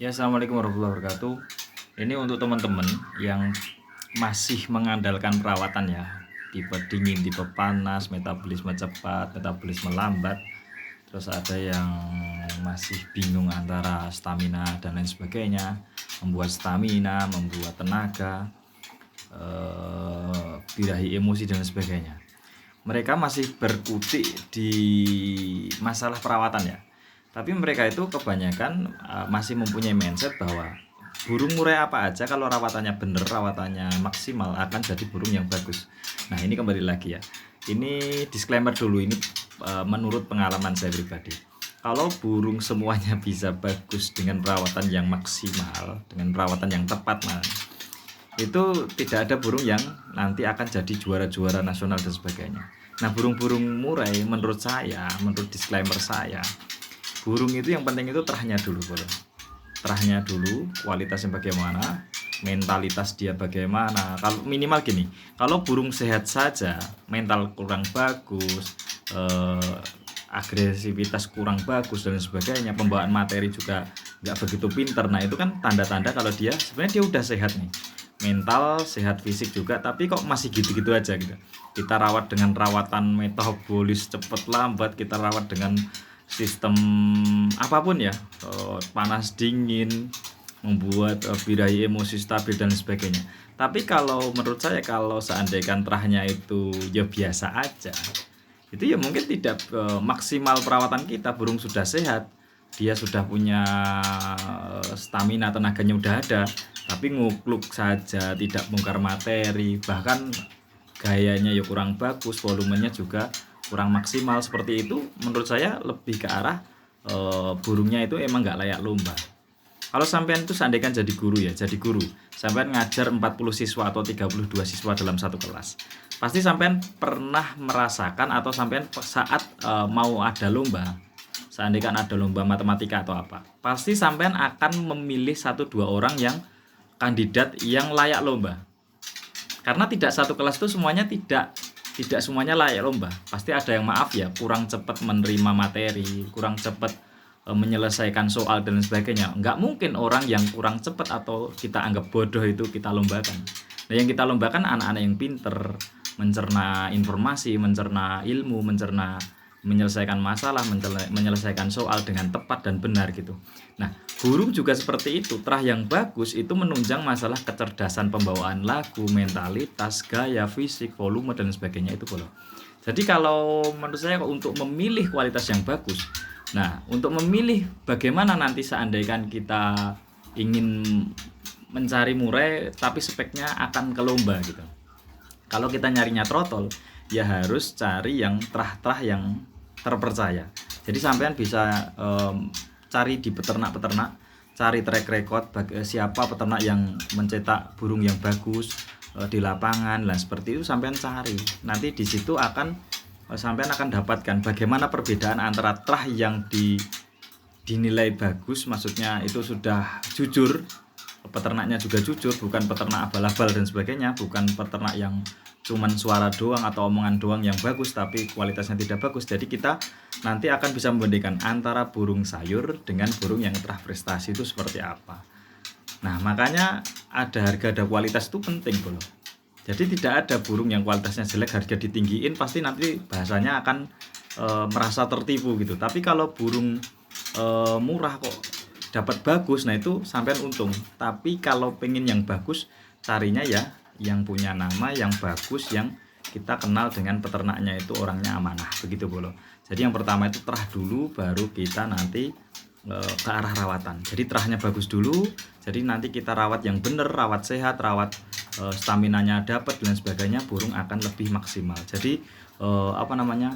Ya, assalamualaikum warahmatullahi wabarakatuh. Ini untuk teman-teman yang masih mengandalkan perawatan ya, tipe dingin, tipe panas, metabolisme cepat, metabolisme lambat. Terus ada yang masih bingung antara stamina dan lain sebagainya, membuat stamina, membuat tenaga, birahi emosi dan lain sebagainya. Mereka masih berkutik di masalah perawatan ya. Tapi mereka itu kebanyakan masih mempunyai mindset bahwa burung murai apa aja kalau rawatannya bener, rawatannya maksimal akan jadi burung yang bagus. Nah, ini kembali lagi ya. Ini disclaimer dulu, ini menurut pengalaman saya pribadi. Kalau burung semuanya bisa bagus dengan perawatan yang maksimal, dengan perawatan yang tepat, itu tidak ada burung yang nanti akan jadi juara-juara nasional dan sebagainya. Nah, burung-burung murai menurut saya, menurut disclaimer saya, burung itu yang penting itu terahnya dulu, bro. Terahnya dulu, kualitasnya bagaimana, mentalitas dia bagaimana. Kalau minimal gini, kalau burung sehat saja, mental kurang bagus, agresivitas kurang bagus dan sebagainya, pembawaan materi juga nggak begitu pinter. Nah, itu kan tanda-tanda kalau dia sebenarnya dia udah sehat nih, mental sehat, fisik juga, tapi kok masih gitu-gitu aja gitu. Kita rawat dengan rawatan metabolis cepet lambat, kita rawat dengan sistem apapun ya, panas dingin, membuat birahi emosi stabil dan sebagainya. Tapi kalau menurut saya, kalau seandainya terahnya itu ya biasa aja, itu ya mungkin tidak maksimal perawatan kita. Burung sudah sehat, dia sudah punya stamina, tenaganya udah ada, tapi ngukluk saja, tidak bongkar materi, bahkan gayanya ya kurang bagus, volumenya juga kurang maksimal, seperti itu menurut saya lebih ke arah burungnya itu emang nggak layak lomba. Kalau sampean itu seandainya jadi guru ya, jadi guru, sampean ngajar 40 siswa atau 32 siswa dalam satu kelas, pasti sampean pernah merasakan atau sampean saat mau ada lomba, seandainya ada lomba matematika atau apa, pasti sampean akan memilih 1-2 orang yang kandidat yang layak lomba. Karena tidak satu kelas itu semuanya tidak semuanya layak lomba. Pasti ada yang maaf ya, kurang cepat menerima materi, kurang cepat menyelesaikan soal dan sebagainya. Nggak mungkin orang yang kurang cepat atau kita anggap bodoh itu kita lombakan. Nah, yang kita lombakan anak-anak yang pinter, mencerna informasi, mencerna ilmu, menyelesaikan masalah, menyelesaikan soal dengan tepat dan benar gitu. Nah, burung juga seperti itu. Terah yang bagus itu menunjang masalah kecerdasan pembawaan lagu, mentalitas, gaya, fisik, volume dan sebagainya itu boleh. Jadi kalau menurut saya untuk memilih kualitas yang bagus, nah untuk memilih bagaimana nanti seandainya kita ingin mencari murai tapi speknya akan ke lomba gitu. Kalau kita nyarinya trotol, ya harus cari yang terah-terah yang terpercaya. Jadi sampean bisa cari di peternak-peternak, cari track record siapa peternak yang mencetak burung yang bagus di lapangan, dan seperti itu sampean cari. Nanti di situ akan sampean akan dapatkan bagaimana perbedaan antara terah yang dinilai bagus, maksudnya itu sudah jujur, peternaknya juga jujur, bukan peternak abal-abal dan sebagainya, bukan peternak yang cuman suara doang atau omongan doang yang bagus tapi kualitasnya tidak bagus. Jadi kita nanti akan bisa membandingkan antara burung sayur dengan burung yang terah prestasi itu seperti apa. Nah, makanya ada harga, ada kualitas itu penting, bro. Jadi tidak ada burung yang kualitasnya jelek harga ditinggiin, pasti nanti bahasanya akan merasa tertipu gitu. Tapi kalau burung murah kok dapat bagus, nah itu sampean untung. Tapi kalau pengen yang bagus, carinya ya yang punya nama, yang bagus, yang kita kenal dengan peternaknya itu orangnya amanah, begitu bolo. Jadi yang pertama itu terah dulu, baru kita nanti ke arah rawatan. Jadi terahnya bagus dulu, jadi nanti kita rawat yang bener, rawat sehat, rawat staminanya dapat dan sebagainya, burung akan lebih maksimal. Jadi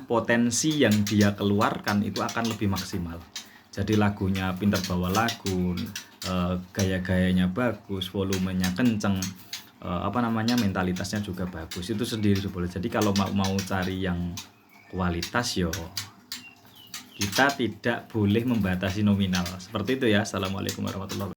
potensi yang dia keluarkan itu akan lebih maksimal. Jadi lagunya pinter bawa lagu, gaya-gayanya bagus, volumenya kenceng, mentalitasnya juga bagus, itu sendiri boleh. Jadi kalau mau cari yang kualitas yo, kita tidak boleh membatasi nominal, seperti itu ya. Assalamualaikum warahmatullahi wabarakatuh.